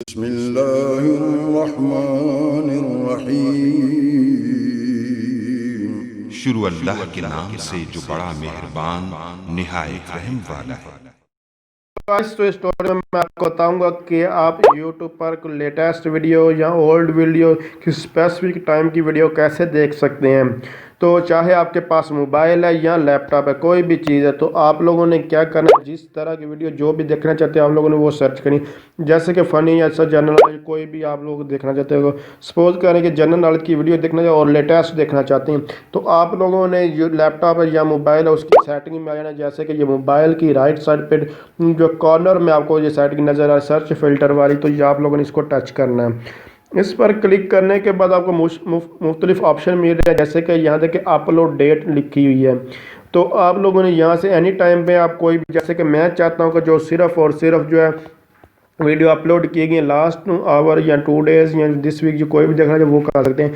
बिस्मिल्लाहिर्रहमानिर्रहीम। शुरू अल्लाह के नाम से जो बड़ा मेहरबान निहायत रहम वाला है। गाइस, तो इस स्टोरी में मैं आपको बताऊंगा कि आप YouTube पर कोई लेटेस्ट वीडियो या ओल्ड वीडियो किसी स्पेसिफिक टाइम की वीडियो कैसे देख सकते हैं। तो चाहे आपके पास मोबाइल है या लैपटॉप है, कोई भी चीज़ है, तो आप लोगों ने क्या करना है, जिस तरह की वीडियो जो भी देखना चाहते हैं आप लोगों ने वो सर्च करनी। जैसे कि फ़नी या जनरल नॉलेज कोई भी आप लोग देखना चाहते हो, सपोज करें कि जनरल नॉलेज की वीडियो देखना चाहिए और लेटेस्ट देखना चाहते हैं, तो आप लोगों ने जो लैपटॉप है या मोबाइल है उसकी सेटिंग में आ जाना। जैसे कि ये मोबाइल की राइट साइड पे जो कॉर्नर में आपको ये सेटिंग नज़र आ रहा है सर्च फिल्टर वाली, तो ये आप लोगों ने इसको टच करना है। इस पर क्लिक करने के बाद आपको मुख्तलिफ ऑप्शन मिल रहे हैं। जैसे कि यहाँ देखिए अपलोड डेट लिखी हुई है, तो आप लोगों ने यहाँ से एनी टाइम पे आप कोई भी, जैसे कि मैं चाहता हूँ कि जो सिर्फ़ और सिर्फ जो है वीडियो अपलोड किए गए लास्ट आवर या 2 डेज़ या दिस वीक, जो कोई भी देखना चाहिए वो कर सकते हैं।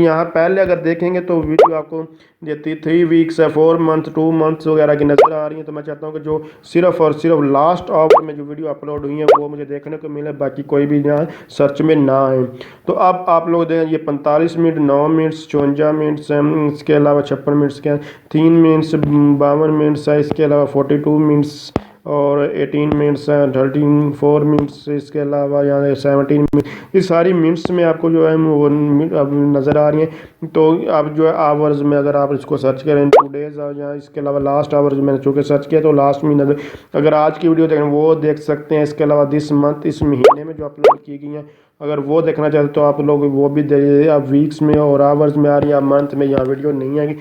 यहाँ पहले अगर देखेंगे तो वीडियो आपको ये 3 वीक्स है, 4 मंथ, 2 मंथ्स वगैरह की नज़र आ रही है। तो मैं चाहता हूँ कि जो सिर्फ और सिर्फ लास्ट आवर में जो वीडियो अपलोड हुई है वो मुझे देखने को मिले, बाकी कोई भी यहाँ सर्च में ना आए। तो अब आप लोग देखें, ये 45 मिनट, 9 मिनट्स, 54 मिनट्स है, इसके अलावा 56 मिनट्स के 3 मिनट्स, 52 मिनट्स है, इसके अलावा 42 मिनट्स और 18 मिनट्स हैं, 34 मिनट्स, इसके अलावा यहाँ 17 मिनट, ये सारी मिनट्स में आपको जो है वो अब नज़र आ रही हैं। तो अब जो है आवर्स में अगर आप इसको सर्च करें 2 डेज़ या इसके अलावा लास्ट आवर्स मैंने चूँकि सर्च किया तो लास्ट में नज़र, अगर आज की वीडियो देखें वो देख सकते हैं। इसके अलावा दिस मंथ, इस महीने में जो अपलोड की गई हैं, अगर वो देखना चाहते तो आप लोग वो भी दे। अब वीक्स में और आवर्स में आ रही है, अब मंथ में यहाँ वीडियो नहीं आएगी,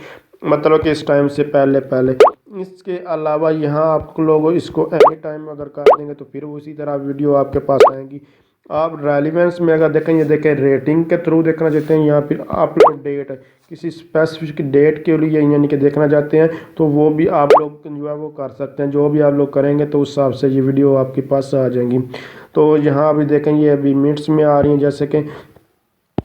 मतलब कि इस टाइम से पहले पहले। इसके अलावा यहाँ आप लोग इसको एनी टाइम अगर कर देंगे तो फिर उसी तरह वीडियो आपके पास आएंगी। आप रेलिवेंस में अगर देखें, ये देखें रेटिंग के थ्रू देखना चाहते हैं, यहाँ फिर अपलोड डेट किसी स्पेसिफिक डेट के लिए यानी कि देखना चाहते हैं तो वो भी आप लोग जो है वो कर सकते हैं। जो भी आप लोग करेंगे तो उस हिसाब से ये वीडियो आपके पास आ जाएंगी। तो यहाँ अभी देखें ये अभी मिनट्स में आ रही हैं, जैसे कि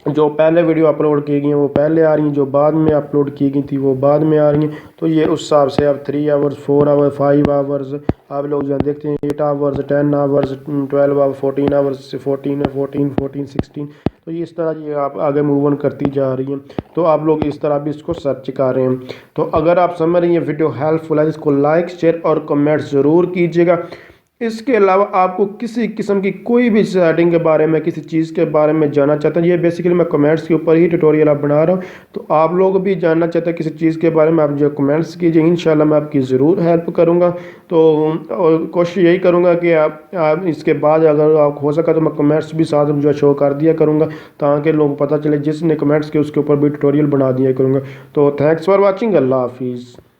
जो पहले वीडियो अपलोड की गई हैं वो पहले आ रही हैं, जो बाद में अपलोड की गई थी वो बाद में आ रही हैं। तो ये उस हिसाब से अब 3 आवर्स, 4 आवर्स, 5 आवर्स आप लोग जहाँ देखते हैं, 8 आवर्स, 10 आवर्स, 12 आवर्स, 14 आवर्स, 14, 16। तो ये इस तरह ये आप आगे मूव ऑन करती जा रही हैं। तो आप लोग इस तरह भी इसको सर्च कर रहे हैं। तो अगर आप समझ रही हैं वीडियो हेल्पफुल है, इसको लाइक, शेयर और कमेंट ज़रूर कीजिएगा। इसके अलावा आपको किसी किस्म की कोई भी सेटिंग के बारे में, किसी चीज़ के बारे में जानना चाहते हैं, ये बेसिकली मैं कमेंट्स के ऊपर ही ट्यूटोरियल आप बना रहा हूँ। तो आप लोग भी जानना चाहते हैं किसी चीज़ के बारे में, आप जो कमेंट्स कीजिए, इंशाल्लाह मैं आपकी ज़रूर हेल्प करूँगा। तो और कोशिश यही करूँगा कि आप इसके बाद अगर आप हो सका तो मैं कमेंट्स भी साथ जो शो कर दिया करूँगा, ताकि लोग पता चले जिसने कमेंट्स किए उसके ऊपर भी ट्यूटोरियल बना दिया करूँगा। तो थैंक्स फॉर वॉचिंग, अल्लाह हाफिज़।